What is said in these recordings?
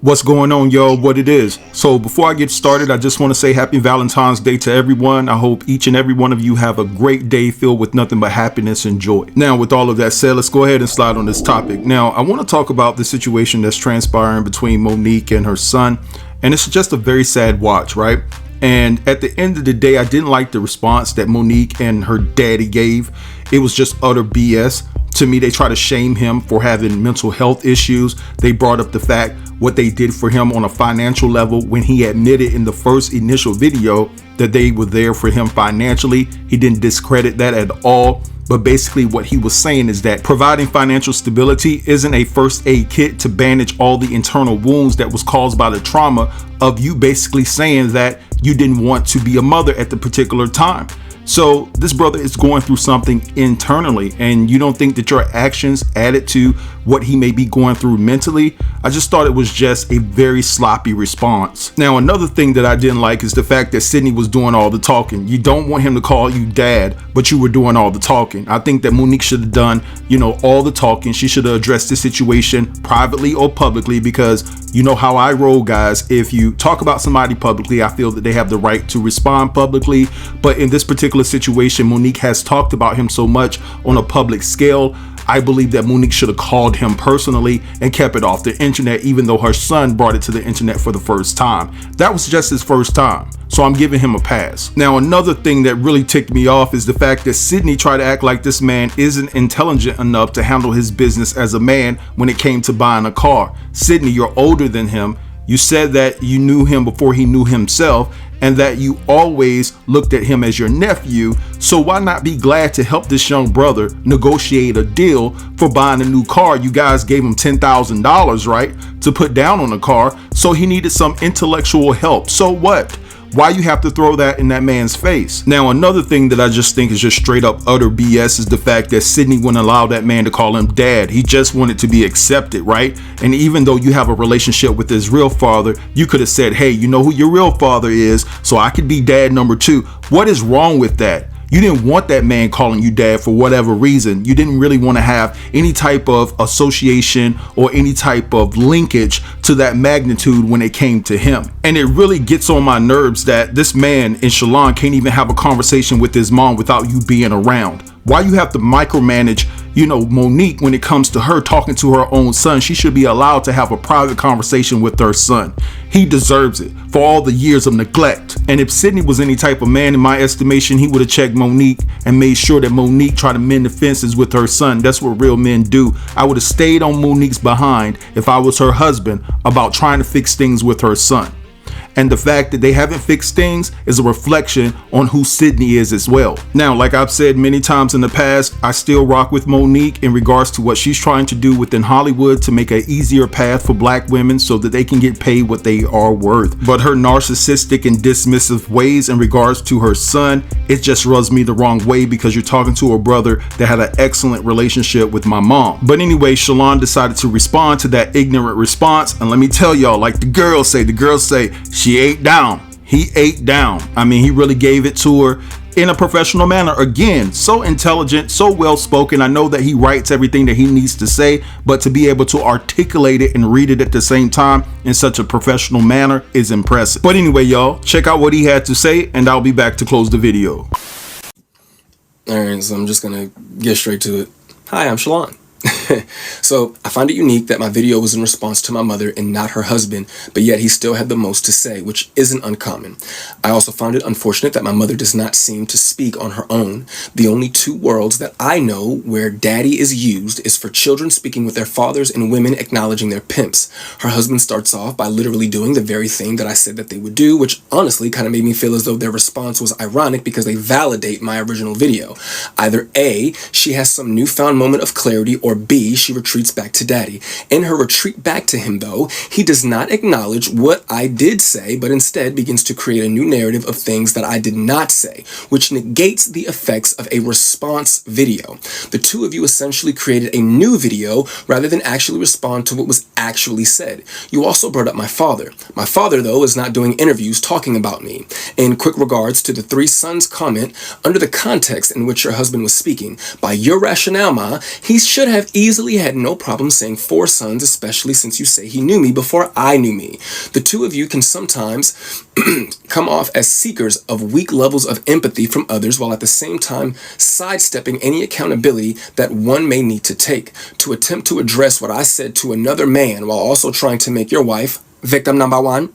What's going on, y'all? What it is. So before I get started, I just want to say happy Valentine's Day to everyone. I hope each and every one of you have a great day filled with nothing but happiness and joy. Now, with all of that said, let's go ahead and slide on this topic. Now, I want to talk about the situation that's transpiring between Monique and her son. And it's just a very sad watch, right? And at the end of the day, I didn't like the response that Monique and her daddy gave. It was just utter BS. To me, they try to shame him for having mental health issues. They brought up the fact what they did for him on a financial level when he admitted in the first initial video that they were there for him financially. He didn't discredit that at all. But basically what he was saying is that providing financial stability isn't a first aid kit to bandage all the internal wounds that was caused by the trauma of you basically saying that you didn't want to be a mother at the particular time. So this brother is going through something internally, and you don't think that your actions added to what he may be going through mentally? I just thought it was just a very sloppy response. Now, another thing that I didn't like is the fact that Sidney was doing all the talking. You don't want him to call you dad, but you were doing all the talking. I think that Monique should have done, all the talking. She should have addressed the situation privately or publicly, because you know how I roll, guys. If you talk about somebody publicly, I feel that they have the right to respond publicly. But in this particular situation, Monique has talked about him so much on a public scale. I believe that Monique should have called him personally and kept it off the internet, even though her son brought it to the internet for the first time. That was just his first time, so I'm giving him a pass. Now, another thing that really ticked me off is the fact that Sidney tried to act like this man isn't intelligent enough to handle his business as a man when it came to buying a car. Sidney, you're older than him. You said that you knew him before he knew himself, and that you always looked at him as your nephew. So why not be glad to help this young brother negotiate a deal for buying a new car? You guys gave him $10,000, right, to put down on the car. So he needed some intellectual help. So what? Why you have to throw that in that man's face? Now, another thing that I just think is just straight up utter BS is the fact that Sidney wouldn't allow that man to call him dad. He just wanted to be accepted, right? And even though you have a relationship with his real father, you could have said, hey, you know who your real father is, so I could be dad number two. What is wrong with that? You didn't want that man calling you dad for whatever reason. You didn't really want to have any type of association or any type of linkage to that magnitude when it came to him. And it really gets on my nerves that this man in Shalon can't even have a conversation with his mom without you being around. Why you have to micromanage, Monique when it comes to her talking to her own son? She should be allowed to have a private conversation with her son. He deserves it for all the years of neglect. And if Sidney was any type of man, in my estimation, he would have checked Monique and made sure that Monique tried to mend the fences with her son. That's what real men do. I would have stayed on Monique's behind if I was her husband about trying to fix things with her son. And the fact that they haven't fixed things is a reflection on who Sidney is as well. Now, like I've said many times in the past, I still rock with Monique in regards to what she's trying to do within Hollywood to make an easier path for black women so that they can get paid what they are worth. But her narcissistic and dismissive ways in regards to her son, it just rubs me the wrong way, because you're talking to a brother that had an excellent relationship with my mom. But anyway, Shalon decided to respond to that ignorant response. And let me tell y'all, like the girls say, she ate down. He ate down. I mean, he really gave it to her in a professional manner. Again, so intelligent, so well spoken. I know that he writes everything that he needs to say, but to be able to articulate it and read it at the same time in such a professional manner is impressive. But anyway, y'all, check out what he had to say, and I'll be back to close the video. All right, so I'm just gonna get straight to it. Hi, I'm Shalon. So I find it unique that my video was in response to my mother and not her husband, but yet he still had the most to say, which isn't uncommon. I also found it unfortunate that my mother does not seem to speak on her own. The only two worlds that I know where daddy is used is for children speaking with their fathers and women acknowledging their pimps. Her husband starts off by literally doing the very thing that I said that they would do, which honestly kind of made me feel as though their response was ironic because they validate my original video. Either A, she has some newfound moment of clarity, or B, she retreats back to daddy. In her retreat back to him, though, he does not acknowledge what I did say, but instead begins to create a new narrative of things that I did not say, which negates the effects of a response video. The two of you essentially created a new video rather than actually respond to what was actually said. You also brought up my father. My father, though, is not doing interviews talking about me. In quick regards to the three sons comment, under the context in which your husband was speaking, by your rationale, Ma, he should have easily had no problem saying 4 sons, especially since you say he knew me before I knew me. The two of you can sometimes come off as seekers of weak levels of empathy from others while at the same time sidestepping any accountability that one may need to take. To attempt to address what I said to another man while also trying to make your wife victim number 1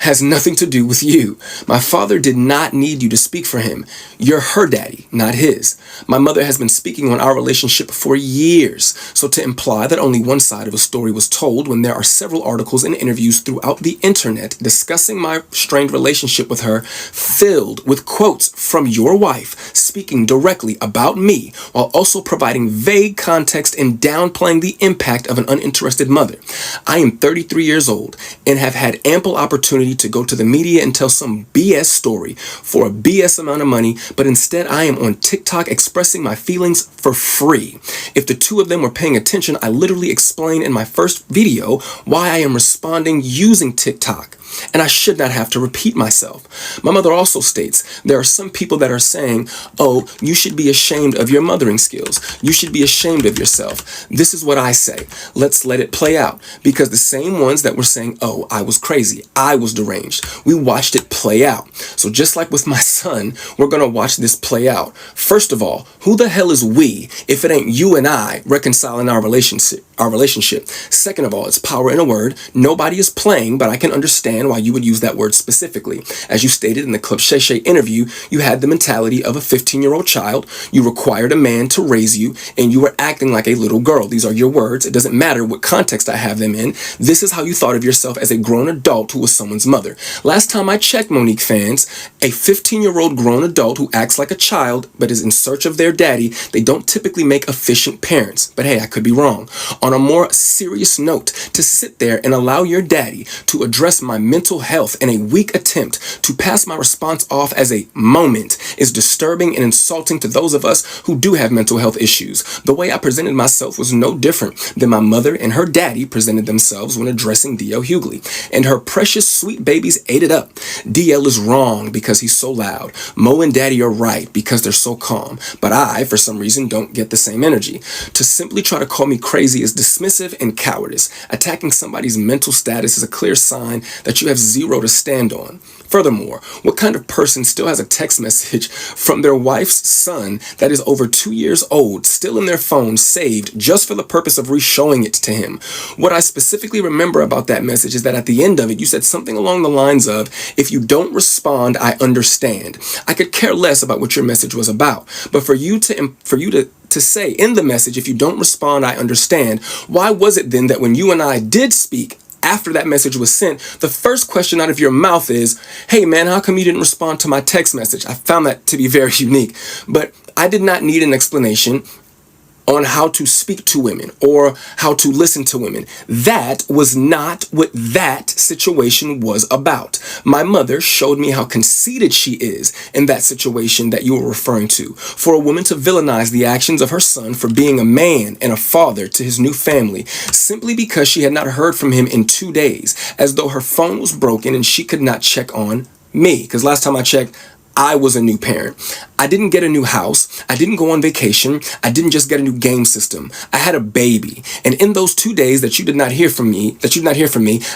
has nothing to do with you. My father did not need you to speak for him. You're her daddy, not his. My mother has been speaking on our relationship for years, so to imply that only one side of a story was told when there are several articles and interviews throughout the internet discussing my strained relationship with her, filled with quotes from your wife speaking directly about me while also providing vague context and downplaying the impact of an uninterested mother. I am 33 years old and have had ample opportunity to go to the media and tell some BS story for a BS amount of money, but instead I am on TikTok expressing my feelings for free. If the two of them were paying attention, I literally explained in my first video why I am responding using TikTok. And I should not have to repeat myself. My mother also states there are some people that are saying, oh, you should be ashamed of your mothering skills. You should be ashamed of yourself. This is what I say. Let's let it play out. Because the same ones that were saying, oh, I was crazy, I was deranged, we watched it play out. So just like with my son, we're going to watch this play out. First of all, who the hell is we if it ain't you and I reconciling our relationship? Second of all, it's power in a word. Nobody is playing, but I can understand why you would use that word specifically. As you stated in the Club Shay Shay interview, you had the mentality of a 15-year-old child. You required a man to raise you, and you were acting like a little girl. These are your words. It doesn't matter what context I have them in. This is how you thought of yourself as a grown adult who was someone's mother. Last time I checked, Monique fans, a 15-year-old grown adult who acts like a child but is in search of their daddy, they don't typically make efficient parents. But hey, I could be wrong. On a more serious note, to sit there and allow your daddy to address my mental health in a weak attempt to pass my response off as a moment is disturbing and insulting to those of us who do have mental health issues. The way I presented myself was no different than my mother and her daddy presented themselves when addressing DL Hughley. And her precious sweet babies ate it up. DL is wrong because he's so loud. Mo and daddy are right because they're so calm. But I, for some reason, don't get the same energy. To simply try to call me crazy is dismissive and cowardice. Attacking somebody's mental status is a clear sign that you have zero to stand on. Furthermore, what kind of person still has a text message from their wife's son that is over 2 years old still in their phone saved just for the purpose of re-showing it to him? What I specifically remember about that message is that at the end of it, you said something along the lines of, if you don't respond, I understand. I could care less about what your message was about, but for you to say in the message, if you don't respond, I understand, why was it then that when you and I did speak, after that message was sent, the first question out of your mouth is, hey man, how come you didn't respond to my text message? I found that to be very unique, but I did not need an explanation on how to speak to women or how to listen to women. That was not what that situation was about. My mother showed me how conceited she is in that situation that you were referring to. For a woman to villainize the actions of her son for being a man and a father to his new family simply because she had not heard from him in 2 days, as though her phone was broken and she could not check on me. Because last time I checked, I was a new parent. I didn't get a new house. I didn't go on vacation. I didn't just get a new game system. I had a baby. And in those 2 days that you did not hear from me,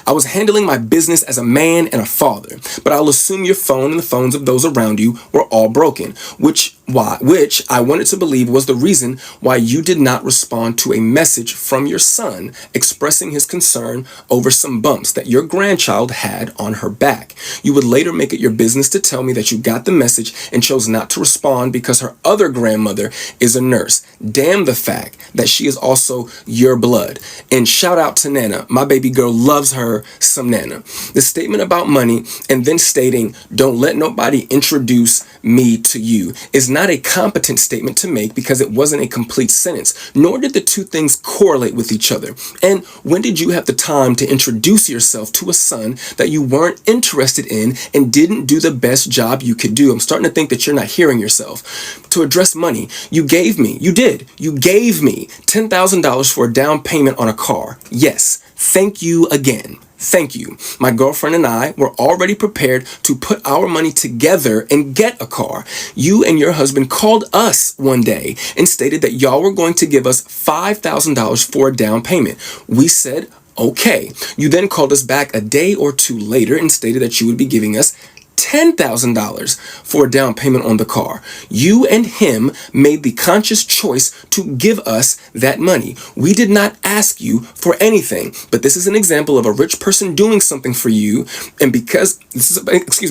I was handling my business as a man and a father. But I'll assume your phone and the phones of those around you were all broken, which I wanted to believe was the reason why you did not respond to a message from your son expressing his concern over some bumps that your grandchild had on her back. You would later make it your business to tell me that you got the message and chose not to respond because her other grandmother is a nurse. Damn the fact that she is also your blood. And shout out to Nana. My baby girl loves her some Nana. The statement about money and then stating, don't let nobody introduce me to you, is not a competent statement to make because it wasn't a complete sentence, nor did the two things correlate with each other. And when did you have the time to introduce yourself to a son that you weren't interested in and didn't do the best job you could do? I'm starting to think that you're not hearing yourself. To address money, you gave me $10,000 for a down payment on a car. Yes, thank you again. Thank you. My girlfriend and I were already prepared to put our money together and get a car. You and your husband called us one day and stated that y'all were going to give us $5,000 for a down payment. We said, okay. You then called us back a day or two later and stated that you would be giving us $10,000 for a down payment on the car. You and him made the conscious choice to give us that money. We did not ask you for anything, but this is an example of a rich person doing something for you. And because this is,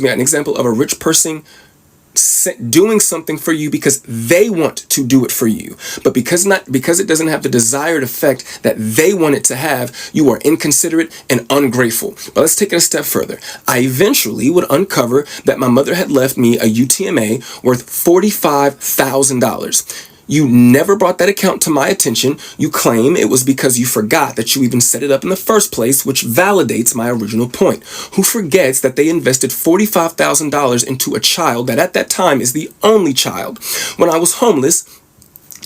an example of a rich person doing something for you because they want to do it for you, but because it doesn't have the desired effect that they want it to have, you are inconsiderate and ungrateful. But let's take it a step further. I eventually would uncover that my mother had left me a UTMA worth $45,000. You never brought that account to my attention. You claim it was because you forgot that you even set it up in the first place, which validates my original point. Who forgets that they invested $45,000 into a child that at that time is the only child? When I was homeless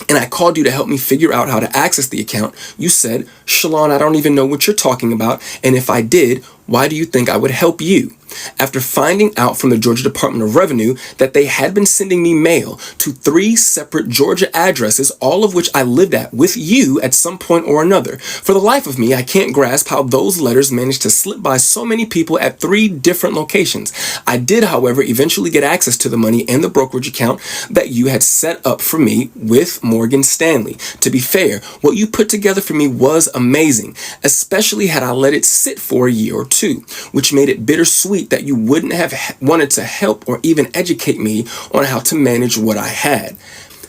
and I called you to help me figure out how to access the account, you said, Shalon, I don't even know what you're talking about. And if I did, why do you think I would help you? After finding out from the Georgia Department of Revenue that they had been sending me mail to 3 separate Georgia addresses, all of which I lived at with you at some point or another. For the life of me, I can't grasp how those letters managed to slip by so many people at 3 different locations. I did, however, eventually get access to the money and the brokerage account that you had set up for me with Morgan Stanley. To be fair, what you put together for me was amazing, especially had I let it sit for a year or two, which made it bittersweet that you wouldn't have wanted to help or even educate me on how to manage what I had.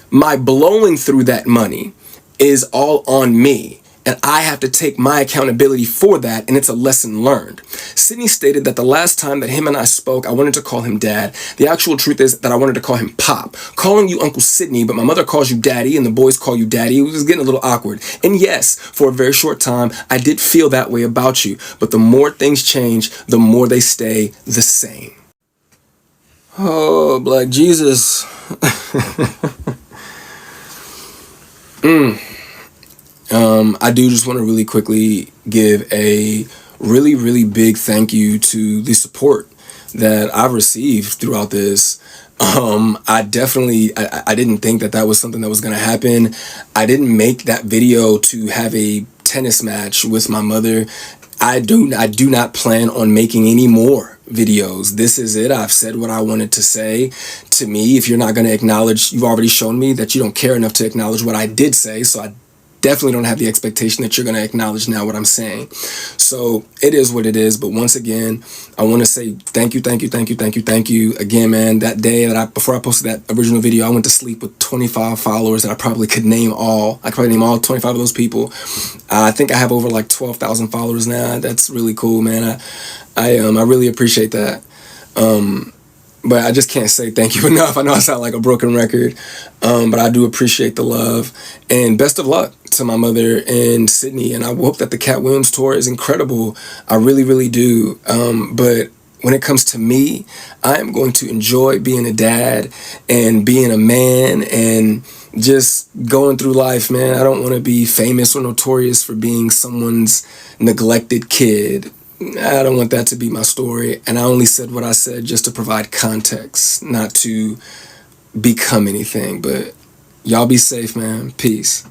My blowing through that money is all on me, and I have to take my accountability for that, and it's a lesson learned. Sidney stated that the last time that him and I spoke, I wanted to call him Dad. The actual truth is that I wanted to call him Pop. Calling you Uncle Sidney, but my mother calls you Daddy, and the boys call you Daddy. It was getting a little awkward. And yes, for a very short time, I did feel that way about you, but the more things change, the more they stay the same. Oh, Black Jesus. I do just want to really quickly give a really, really big thank you to the support that I've received throughout this. I didn't think that was something that was going to happen. I didn't make that video to have a tennis match with my mother. I do not plan on making any more videos. This is it. I've said what I wanted to say. To me, if you're not going to acknowledge, you've already shown me that you don't care enough to acknowledge what I did say. So I definitely don't have the expectation that you're going to acknowledge now what I'm saying. So it is what it is. But once again, I want to say thank you again, man. That day before I posted that original video, I went to sleep with 25 followers that I probably could name all. I could probably name all 25 of those people. I think I have over like 12,000 followers now. That's really cool, man. I really appreciate that. But I just can't say thank you enough. I know I sound like a broken record, but I do appreciate the love, and best of luck to my mother and Sidney. And I hope that the Cat Williams tour is incredible. I really, really do. But when it comes to me, I am going to enjoy being a dad and being a man and just going through life, man. I don't want to be famous or notorious for being someone's neglected kid. I don't want that to be my story. And I only said what I said just to provide context, not to become anything. But y'all be safe, man. Peace.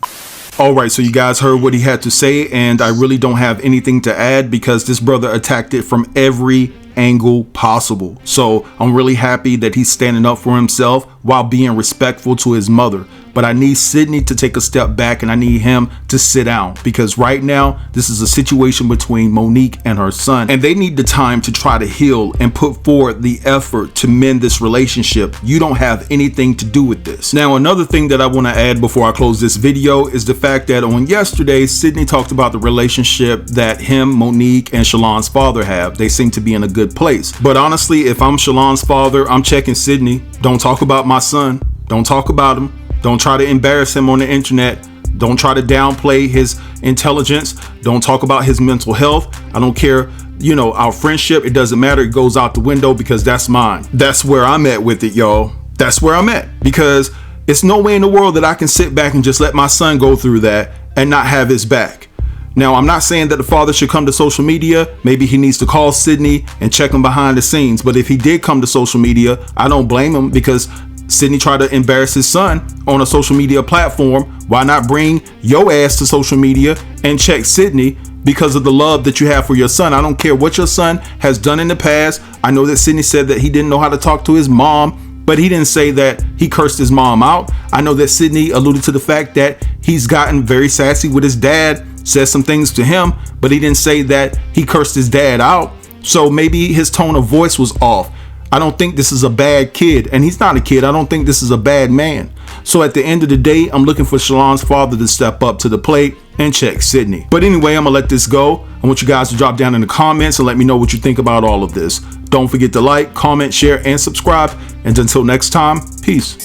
All right, so you guys heard what he had to say, and I really don't have anything to add because this brother attacked it from every angle possible. So I'm really happy that he's standing up for himself while being respectful to his mother. But I need Sidney to take a step back, and I need him to sit down, because right now this is a situation between Monique and her son, and they need the time to try to heal and put forward the effort to mend this relationship. You don't have anything to do with this. Now, another thing that I want to add before I close this video is the fact that on yesterday, Sidney talked about the relationship that him, Monique, and Shalon's father have. They seem to be in a good place. But honestly, if I'm Shalon's father, I'm checking Sidney. Don't talk about my son. Don't talk about him. Don't try to embarrass him on the internet. Don't try to downplay his intelligence. Don't talk about his mental health. I don't care. You know, our friendship, it doesn't matter. It goes out the window because that's mine. That's where I'm at with it, y'all. That's where I'm at, because it's no way in the world that I can sit back and just let my son go through that and not have his back. Now, I'm not saying that the father should come to social media. Maybe he needs to call Sidney and check him behind the scenes. But if he did come to social media, I don't blame him, because Sidney tried to embarrass his son on a social media platform. Why not bring your ass to social media and check Sidney because of the love that you have for your son? I don't care what your son has done in the past. I know that Sidney said that he didn't know how to talk to his mom, but he didn't say that he cursed his mom out. I know that Sidney alluded to the fact that he's gotten very sassy with his dad, said some things to him, but he didn't say that he cursed his dad out. So maybe his tone of voice was off. I don't think this is a bad kid, and he's not a kid. I don't think this is a bad man. So at the end of the day, I'm looking for Shalon's father to step up to the plate and check Sidney. But anyway, I'm gonna let this go. I want you guys to drop down in the comments and let me know what you think about all of this. Don't forget to like, comment, share, and subscribe. And until next time, peace.